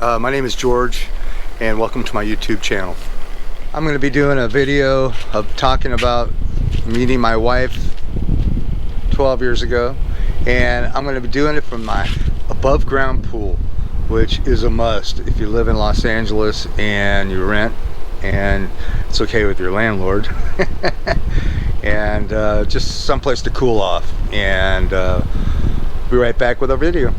My name is George, and welcome to my YouTube channel. I'm going to be doing a video of talking about meeting my wife 12 years ago, and I'm going to be doing it from my above ground pool, which is a must if you live in Los Angeles and you rent and it's okay with your landlord. And just someplace to cool off, and be right back with our video.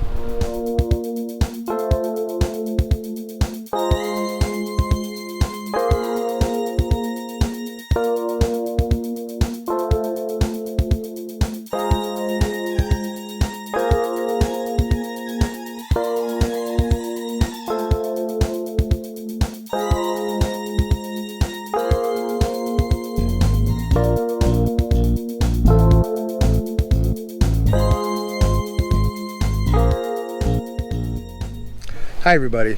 Hi everybody,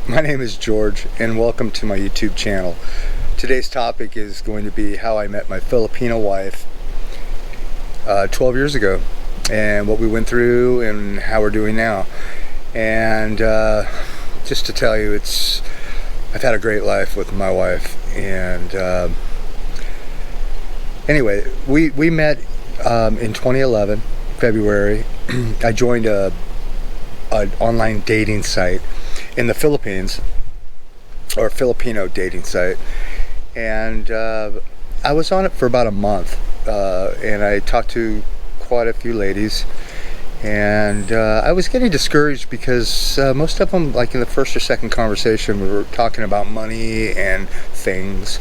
my name is George and welcome to my YouTube channel. Today's topic is going to be how I met my Filipino wife 12 years ago, and what we went through and how we're doing now. And just to tell you, I've had a great life with my wife. And anyway, we met in 2011, February. I joined an online dating site in the Philippines, or Filipino dating site, and I was on it for about a month, and I talked to quite a few ladies, and I was getting discouraged because most of them, like in the first or second conversation, we were talking about money and things.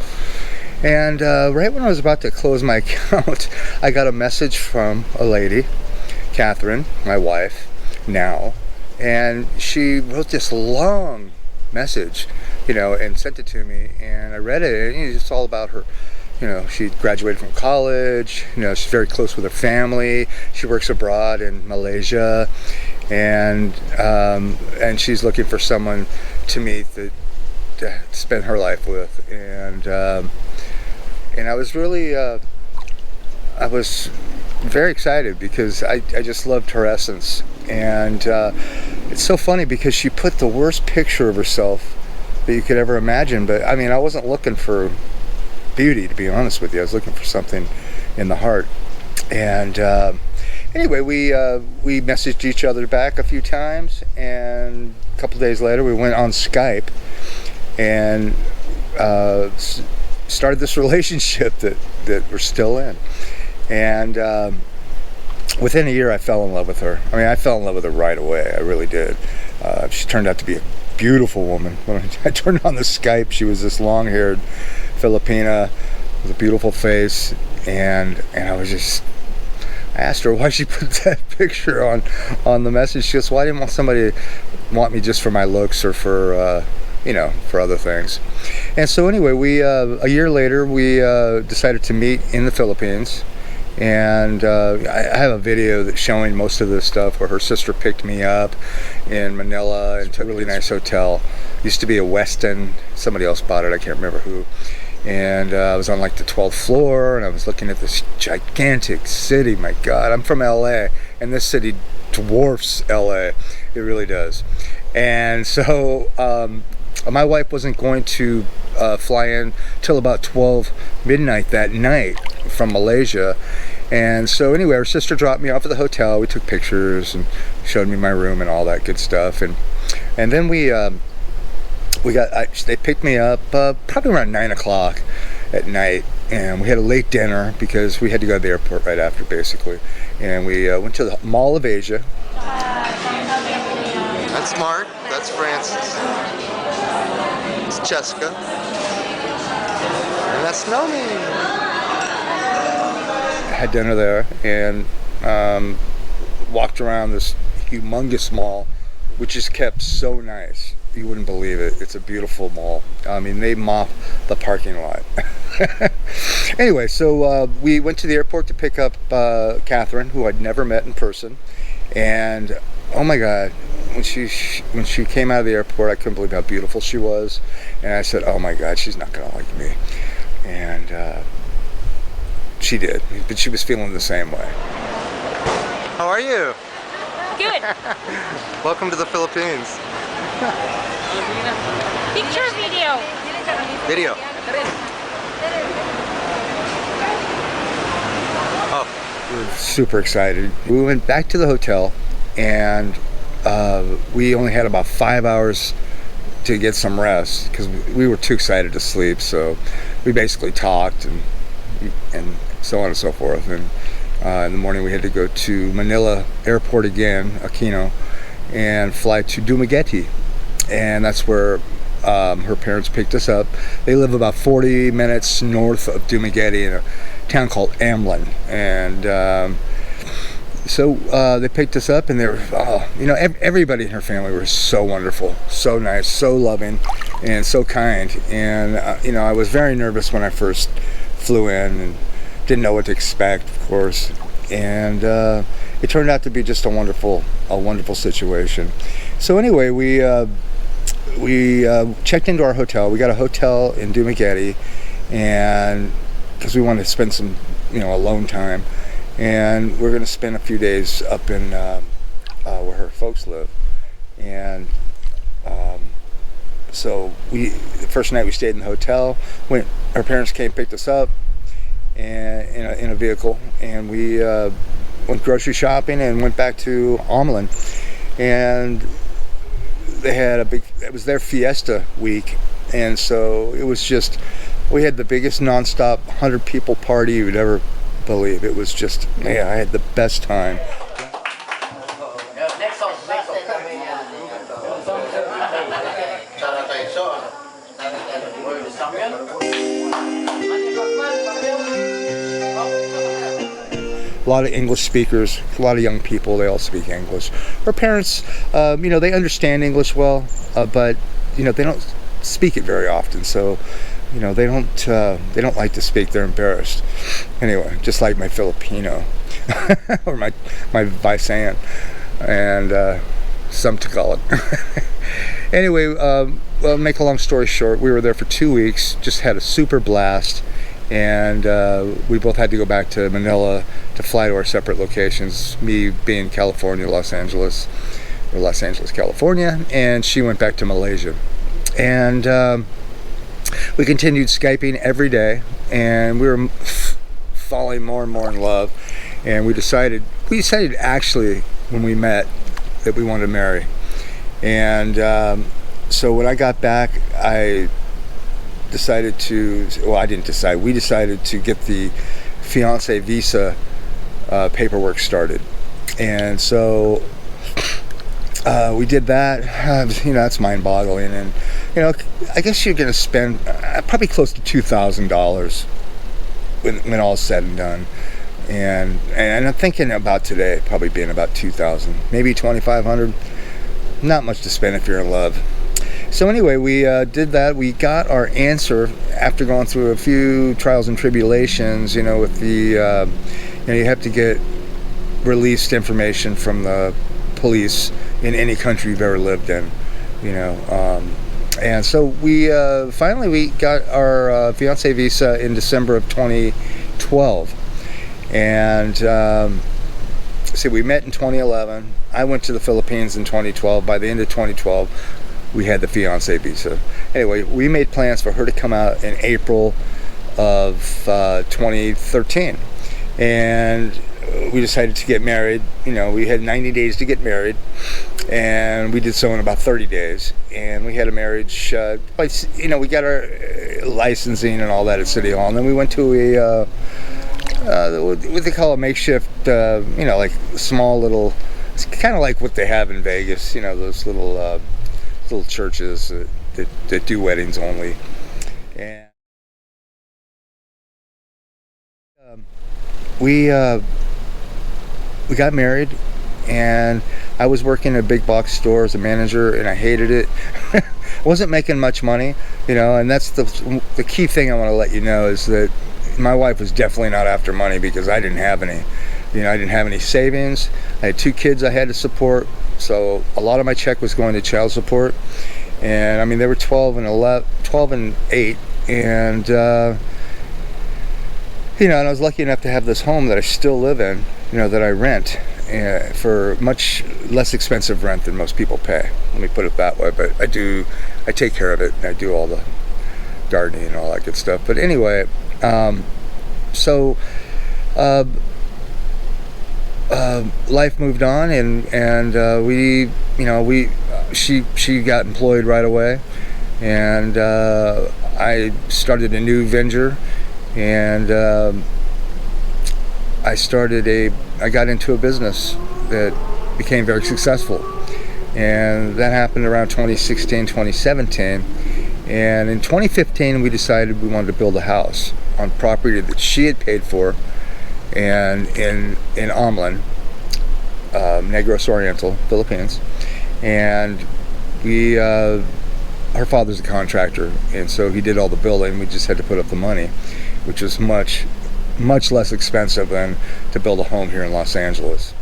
And right when I was about to close my account, I got a message from a lady, Catherine, my wife now, and she wrote this long message, and sent it to me, and I read it, and it's all about her. She graduated from college, she's very close with her family, she works abroad in Malaysia, and she's looking for someone to meet to spend her life with. And I was really I was very excited because I just loved her essence. And it's so funny because she put the worst picture of herself that you could ever imagine. But I mean, I wasn't looking for beauty, to be honest with you. I was looking for something in the heart. And anyway, we messaged each other back a few times, and a couple days later we went on Skype and started this relationship that we're still in. And within a year, I fell in love with her. I mean, I fell in love with her right away. I really did. She turned out to be a beautiful woman. When I turned on the Skype, she was this long-haired Filipina with a beautiful face, and I asked her why she put that picture on the message. She goes, "Well, I didn't want somebody to want me just for my looks or for for other things." And so anyway, a year later, we decided to meet in the Philippines. And I have a video that's showing most of this stuff where her sister picked me up in Manila and took a really nice hotel. Used to be a Westin. Somebody else bought it. I can't remember who. And I was on like the 12th floor, and I was looking at this gigantic city. My God, I'm from LA, and this city dwarfs LA. It really does. And so my wife wasn't going to fly in till about 12 midnight that night from Malaysia. And so anyway, her sister dropped me off at the hotel. We took pictures and showed me my room and all that good stuff. And then they picked me up probably around 9 o'clock at night, and we had a late dinner because we had to go to the airport right after, basically. And we went to the Mall of Asia. That's Mark. That's Francis. It's Jessica. And that's Nomi. Had dinner there and walked around this humongous mall, which is kept so nice. You wouldn't believe it. It's a beautiful mall. I mean, they mop the parking lot. Anyway, so we went to the airport to pick up Catherine, who I'd never met in person. And oh my God, when she came out of the airport, I couldn't believe how beautiful she was. And I said, oh my God, she's not gonna like me. And she did, but she was feeling the same way. How are you? Good. Welcome to the Philippines. Picture video. Video. Oh, we were super excited. We went back to the hotel, and we only had about 5 hours to get some rest because we were too excited to sleep. So we basically talked and so on and so forth. And in the morning we had to go to Manila Airport again, Aquino, and fly to Dumaguete, and that's where her parents picked us up. They live about 40 minutes north of Dumaguete in a town called Amlin, and so they picked us up, and they were, everybody in her family was so wonderful, so nice, so loving, and so kind. And I was very nervous when I first flew in and didn't know what to expect, of course. And it turned out to be just a wonderful situation. So anyway, we checked into our hotel. We got a hotel in Dumaguete, and because we wanted to spend some, alone time, and we're going to spend a few days up in where her folks live. And so the first night we stayed in the hotel. When our parents came, picked us up, and in a vehicle, and we went grocery shopping and went back to Amlin. And they had it was their fiesta week, and so it was just, we had the biggest nonstop 100 people party you would ever believe. It was just, man, I had the best time. A lot of English speakers, a lot of young people, they all speak English. Her parents, they understand English well, but, they don't speak it very often. So, they don't like to speak. They're embarrassed. Anyway, just like my Filipino, or my Visayan, and some Tagalog. Anyway, well, make a long story short, we were there for 2 weeks, just had a super blast. And we both had to go back to Manila to fly to our separate locations, me being California, Los Angeles, California, and she went back to Malaysia. And we continued Skyping every day, and we were falling more and more in love. And we decided actually when we met that we wanted to marry. And so when I got back, we decided to get the fiance visa paperwork started. And so we did that. That's mind-boggling. And I guess you're going to spend probably close to $2,000 when all's said and done. And I'm thinking about today probably being about $2,000, maybe $2,500. Not much to spend if you're in love. So anyway, we did that. We got our answer after going through a few trials and tribulations. With the you have to get released information from the police in any country you've ever lived in. And so we finally got our fiance visa in December of 2012. And see, we met in 2011. I went to the Philippines in 2012. By the end of 2012, we had the fiance visa. Anyway, we made plans for her to come out in April of 2013. And we decided to get married. We had 90 days to get married, and we did so in about 30 days. And we had a marriage, we got our licensing and all that at City Hall. And then we went to what they call a makeshift, like small little, it's kind of like what they have in Vegas, those little churches that do weddings only. And we got married, and I was working at a big box store as a manager, and I hated it. Wasn't making much money, and that's the key thing I want to let you know is that my wife was definitely not after money, because I didn't have any. I didn't have any savings. I had 2 kids I had to support, so a lot of my check was going to child support. And I mean, they were 12 and 8, and and I was lucky enough to have this home that I still live in, that I rent. for much less expensive rent than most people pay. Let me put it that way. But I take care of it, and I do all the gardening and all that good stuff. But anyway, so life moved on, and she got employed right away, and I started a new venture, and I got into a business that became very successful, and that happened around 2016, 2017. And in 2015, we decided we wanted to build a house on property that she had paid for, and in Amlan, Negros Oriental, Philippines. And her father's a contractor, and so he did all the building. We just had to put up the money, which was much less expensive than to build a home here in Los Angeles.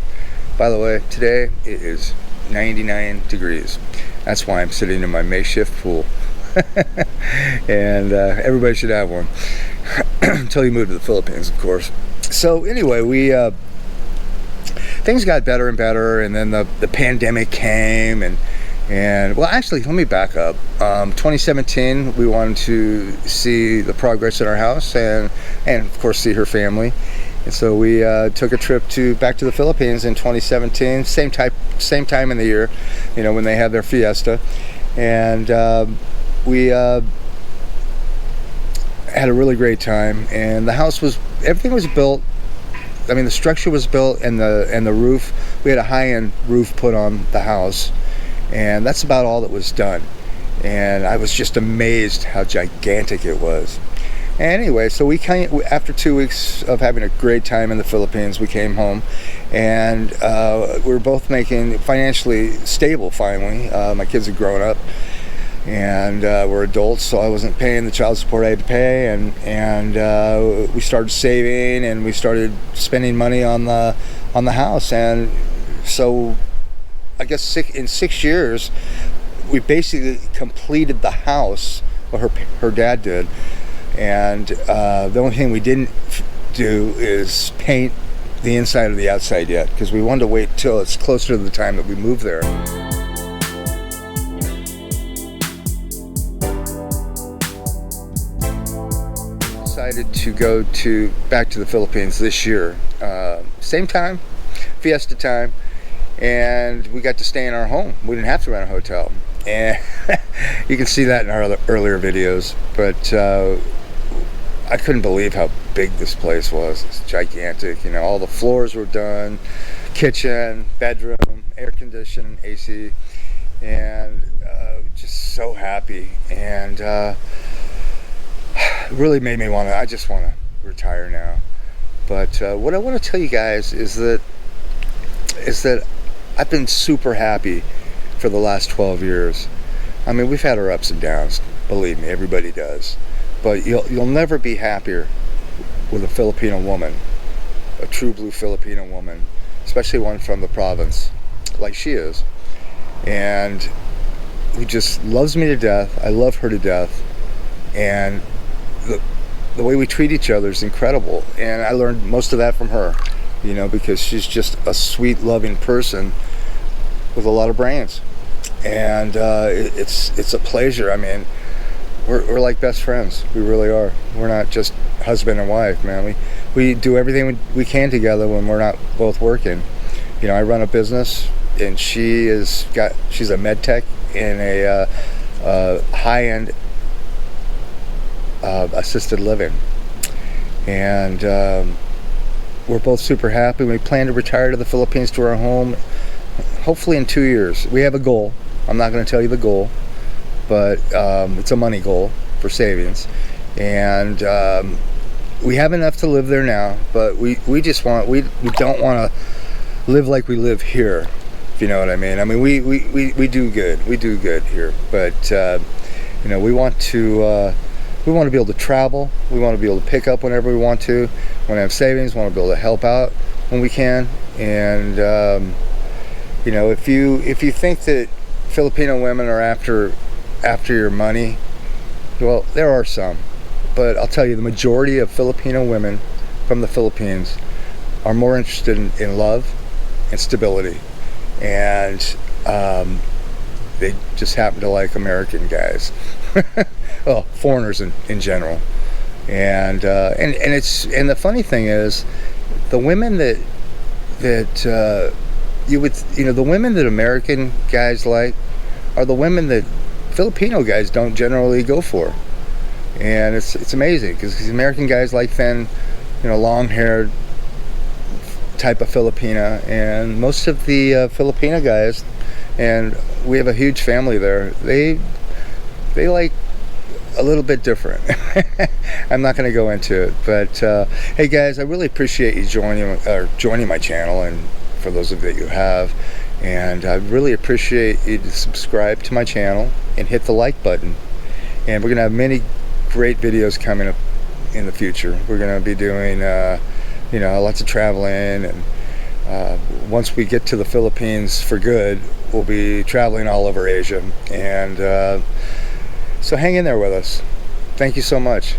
By the way, today it is 99 degrees. That's why I'm sitting in my makeshift pool. And everybody should have one until you move to the Philippines, of course. So anyway, things got better and better, and then the pandemic came, and well, actually, let me back up. 2017, we wanted to see the progress in our house, and of course see her family, and so we took a trip back to the Philippines in 2017. Same time in the year, when they have their fiesta, and we had a really great time. And everything was built. I mean, the structure was built, and the roof. We had a high-end roof put on the house. And that's about all that was done. And I was just amazed how gigantic it was. Anyway, so after 2 weeks of having a great time in the Philippines, we came home, and we were both making financially stable finally. My kids had grown up, and we're adults, so I wasn't paying the child support I had to pay, and we started saving, and we started spending money on the house. And so I guess in 6 years, we basically completed the house. Well, her dad did, and the only thing we didn't do is paint the inside or the outside yet, because we wanted to wait till it's closer to the time that we move there. Decided to go back to the Philippines this year, same time, fiesta time. And we got to stay in our home. We didn't have to rent a hotel. And you can see that in our earlier videos. But I couldn't believe how big this place was. It's gigantic. All the floors were done. Kitchen, bedroom, air conditioning, AC. And just so happy. And it really made me I just want to retire now. But what I want to tell you guys is that I've been super happy for the last 12 years. I mean, we've had our ups and downs, believe me, everybody does. But you'll never be happier with a Filipino woman, a true blue Filipino woman, especially one from the province, like she is, and who just loves me to death. I love her to death, and the way we treat each other is incredible. And I learned most of that from her. Because she's just a sweet, loving person with a lot of brains, and it's a pleasure. I mean, we're like best friends. We really are. We're not just husband and wife, man. We do everything we can together when we're not both working. I run a business, and she's a med tech in a high-end assisted living, and we're both super happy. We plan to retire to the Philippines, to our home, hopefully in 2 years. We have a goal. I'm not going to tell you the goal, but it's a money goal for savings. And we have enough to live there now, but we don't want to live like we live here, if you know what I mean. I mean, we do good. We do good here, but we want to be able to travel. We want to be able to pick up whenever we want to. We want to have savings. We want to be able to help out when we can. And if you think that Filipino women are after your money, well, there are some, but I'll tell you, the majority of Filipino women from the Philippines are more interested in love and stability, and they just happen to like American guys. Well, foreigners in general. And the funny thing is, the women that the women that American guys like are the women that Filipino guys don't generally go for. And it's amazing, because these American guys like thin, long-haired type of Filipina, and most of the Filipina guys, and we have a huge family there, they like a little bit different. I'm not going to go into it, but hey guys, I really appreciate you joining my channel, and for those of you that you have, and I really appreciate you to subscribe to my channel and hit the like button. And we're going to have many great videos coming up in the future. We're going to be doing lots of traveling, and once we get to the Philippines for good, we'll be traveling all over Asia. And so hang in there with us. Thank you so much.